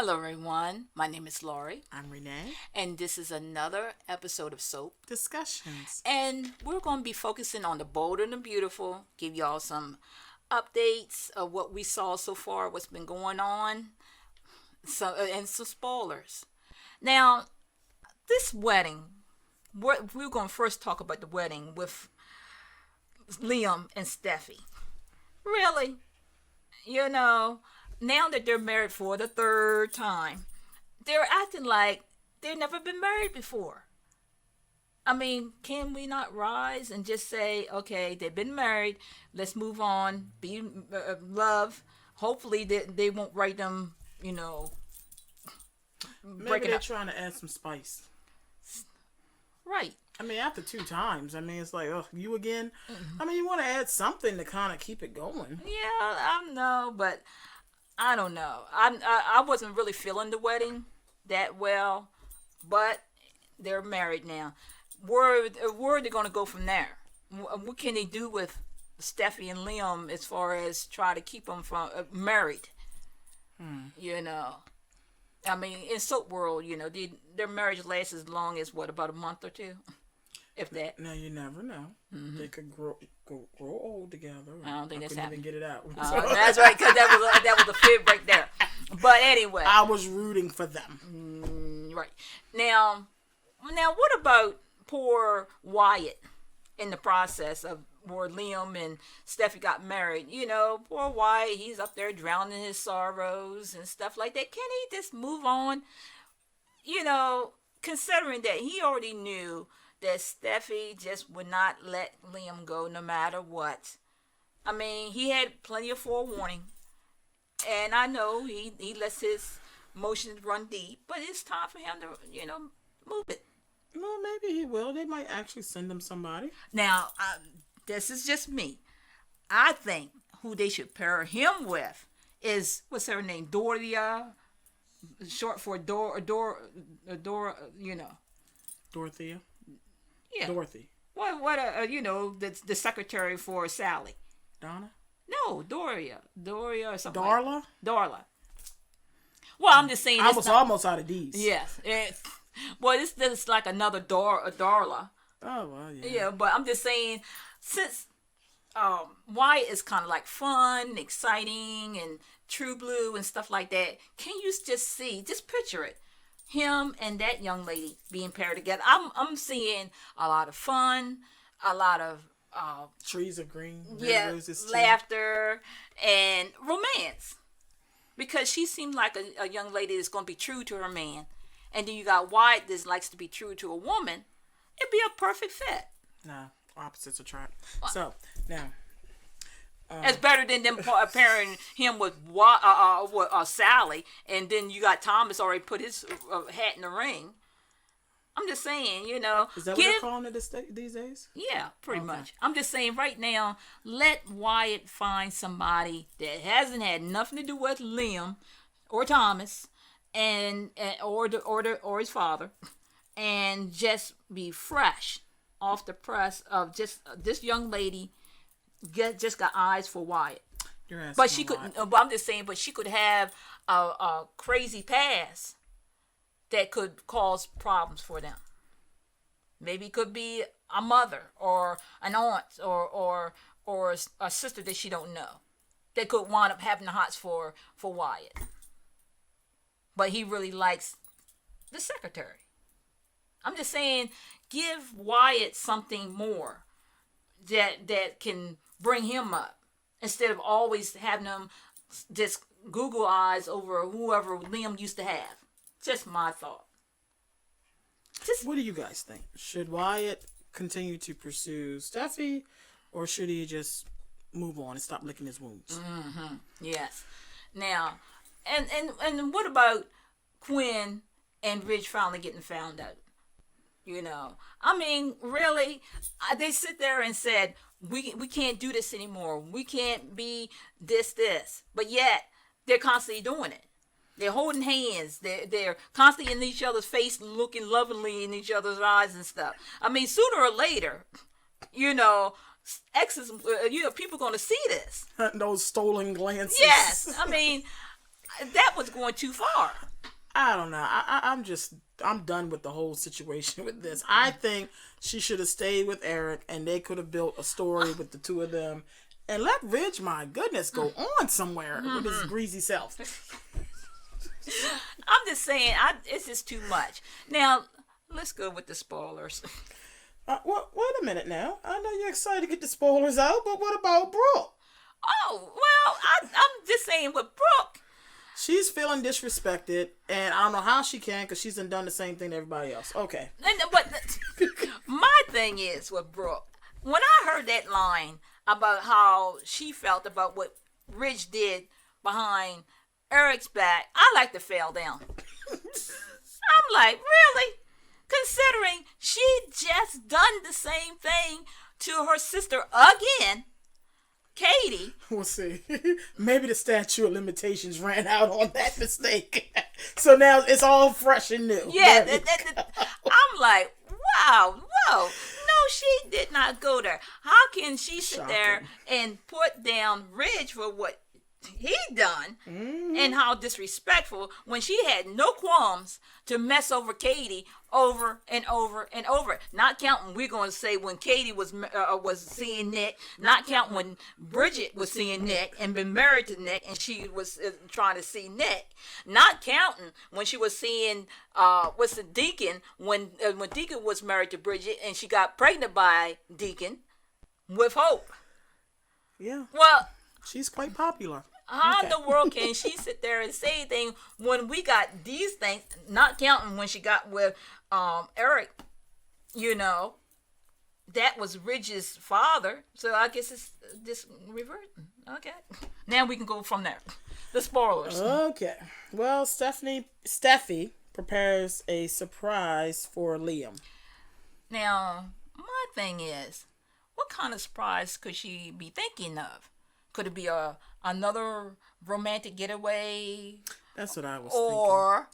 Hello, everyone. My name is Laurie, I'm Renee. and this is another episode of Soap. Discussions. And we're going to be focusing on the bold and the beautiful, give y'all some updates of what we saw so far, what's been going on, and some spoilers. Now, this wedding, we're going to first talk about the wedding with Liam and Steffi. Really? You know, now that they're married for the third time, they're acting like they've never been married before. I mean, can we not rise and just say, okay, they've been married, let's move on, be love. Hopefully, they won't write them, Maybe breaking they're up. trying to add some spice. Right. I mean, after 2 times, it's like, oh, you again? You want to add something to kind of keep it going. Yeah, I know, but I don't know. I wasn't really feeling the wedding that well, but they're married now. Where are they going to go from there? What can they do with Steffi and Liam as far as try to keep them from married? You know, I mean, in soap world, their marriage lasts as long as what, about a month or two, if that. Now, you never know. They could grow old together. I don't think that's couldn't happening. even get it out. That's right, because that was a fib right there. But anyway, I was rooting for them. right now, what about poor Wyatt in the process of where Liam and Steffi got married? Poor Wyatt, he's up there drowning in his sorrows and stuff like that. Can he just move on? Considering that he already knew that Steffi just would not let Liam go no matter what. I mean, he had plenty of forewarning. And I know he lets his emotions run deep, but it's time for him to, move it. Well, maybe he will. They might actually send him somebody. Now, this is just me. I think who they should pair him with is, what's her name? Doria, short for Dora, Dorothea? Yeah. Dorothy. What the secretary for Sally. Donna? No, Doria or something. Darla? Darla. Well, I'm just saying. I was almost out of D's. Yes. Well, this is like another Darla. Oh, well, yeah. Yeah, but I'm just saying, since Wyatt is kind of like fun, exciting, and true blue and stuff like that, can you just picture it? Him and that young lady being paired together. I'm seeing a lot of fun, a lot of Trees are green. roses too. Laughter and romance, because she seemed like a young lady that's going to be true to her man, and then you got Wyatt that likes to be true to a woman. It'd be a perfect fit. Nah, opposites attract. So now, it's better than them pairing him with Sally, and then you got Thomas already put his hat in the ring. I'm just saying, is that what they're calling it these days? Yeah, pretty much. I'm just saying right now, let Wyatt find somebody that hasn't had nothing to do with Liam or Thomas, or his father, and just be fresh off the press of just this young lady. Just got eyes for Wyatt. But she couldn't. I'm just saying. But she could have a crazy past that could cause problems for them. Maybe it could be a mother or an aunt or a sister that she don't know that could wind up having the hots for Wyatt. But he really likes the secretary. I'm just saying, give Wyatt something more that can bring him up, instead of always having him just Google eyes over whoever Liam used to have. Just my thought. What do you guys think? Should Wyatt continue to pursue Steffi, or should he just move on and stop licking his wounds? Mm-hmm. Yes. Now, and what about Quinn and Ridge finally getting found out? Really, they sit there and said, we can't do this anymore. We can't be this. But yet, they're constantly doing it. They're holding hands. They're constantly in each other's face, looking lovingly in each other's eyes and stuff. Sooner or later, exes, people going to see this. Those stolen glances. Yes. That was going too far. I don't know. I'm done with the whole situation with this. I think she should have stayed with Eric, and they could have built a story with the two of them, and let Ridge, my goodness, go on somewhere with his greasy self. I'm just saying, it's just too much. Now, let's go with the spoilers. Well, wait a minute now. I know you're excited to get the spoilers out, but what about Brooke? Oh, well, I'm just saying with Brooke. She's feeling disrespected, and I don't know how she can, because she's done the same thing to everybody else. Okay. But my thing is with Brooke, when I heard that line about how she felt about what Ridge did behind Eric's back, I like to fell down. I'm like, really? Considering she just done the same thing to her sister again, Katie. We'll see. Maybe the statute of limitations ran out on that mistake. So now it's all fresh and new. Yeah, I'm like, wow, whoa. No, she did not go there. How can she sit there and put down Ridge for what he done and how disrespectful when she had no qualms to mess over Katie over and over and over. Not counting, we're going to say, when Katie was seeing Nick, not counting when Bridget was seeing Nick and been married to Nick and she was trying to see Nick, not counting when she was seeing what's the Deacon, when Deacon was married to Bridget and she got pregnant by Deacon with Hope. Yeah. Well, she's quite popular. How in the world can she sit there and say anything when we got these things, not counting when she got with Eric, that was Ridge's father. So I guess it's just reverting. Okay. Now we can go from there. The spoilers. Okay. Well, Steffi prepares a surprise for Liam. Now, my thing is, what kind of surprise could she be thinking of? Could it be another romantic getaway? That's what I was thinking. Or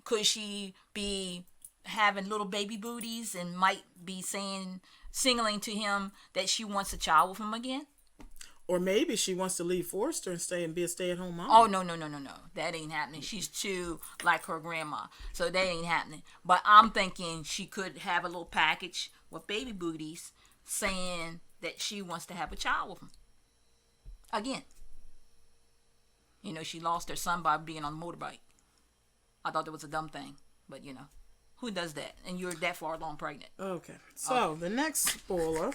could she be having little baby booties and might be signaling to him that she wants a child with him again? Or maybe she wants to leave Forrester and stay and be a stay-at-home mom. Oh, no. That ain't happening. She's too like her grandma. So that ain't happening. But I'm thinking she could have a little package with baby booties saying that she wants to have a child with him. Again, she lost her son by being on a motorbike. I thought that was a dumb thing, but who does that? And you're that far along pregnant. Okay, so the next spoiler,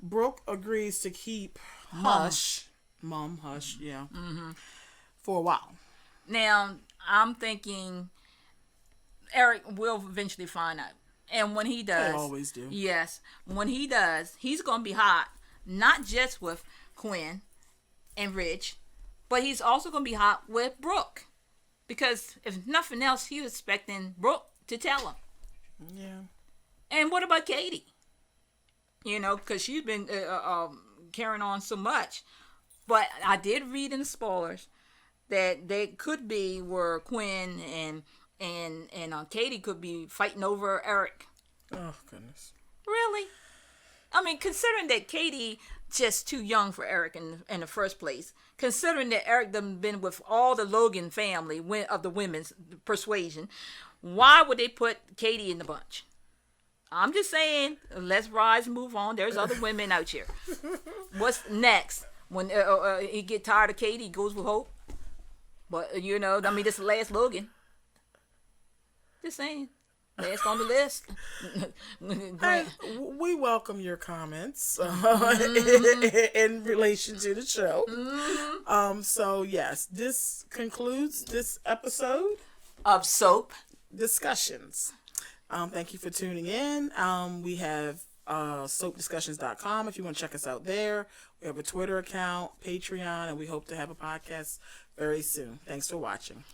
Brooke agrees to keep Mom Hush, yeah, for a while. Now, I'm thinking Eric will eventually find out. And when he does... They always do. Yes. When he does, he's going to be hot, not just with Quinn and Ridge, but he's also going to be hot with Brooke, because if nothing else, he was expecting Brooke to tell him. Yeah. And what about Katie? Because she's been carrying on so much. But I did read in the spoilers that they could be where Quinn and Katie could be fighting over Eric. Oh goodness. Really? I mean, considering that Katie just too young for Eric in the first place, considering that Eric done been with all the Logan family of the women's persuasion, why would they put Katie in the bunch? I'm just saying, let's rise and move on. There's other women out here. What's next? When he get tired of Katie, he goes with Hope. But, this is the last Logan. Just saying. Last on the list. We welcome your comments in relation to the show. So, yes, this concludes this episode of Soap Discussions. Thank you for tuning in. We have soapdiscussions.com if you want to check us out there. We have a Twitter account, Patreon, and we hope to have a podcast very soon. Thanks for watching.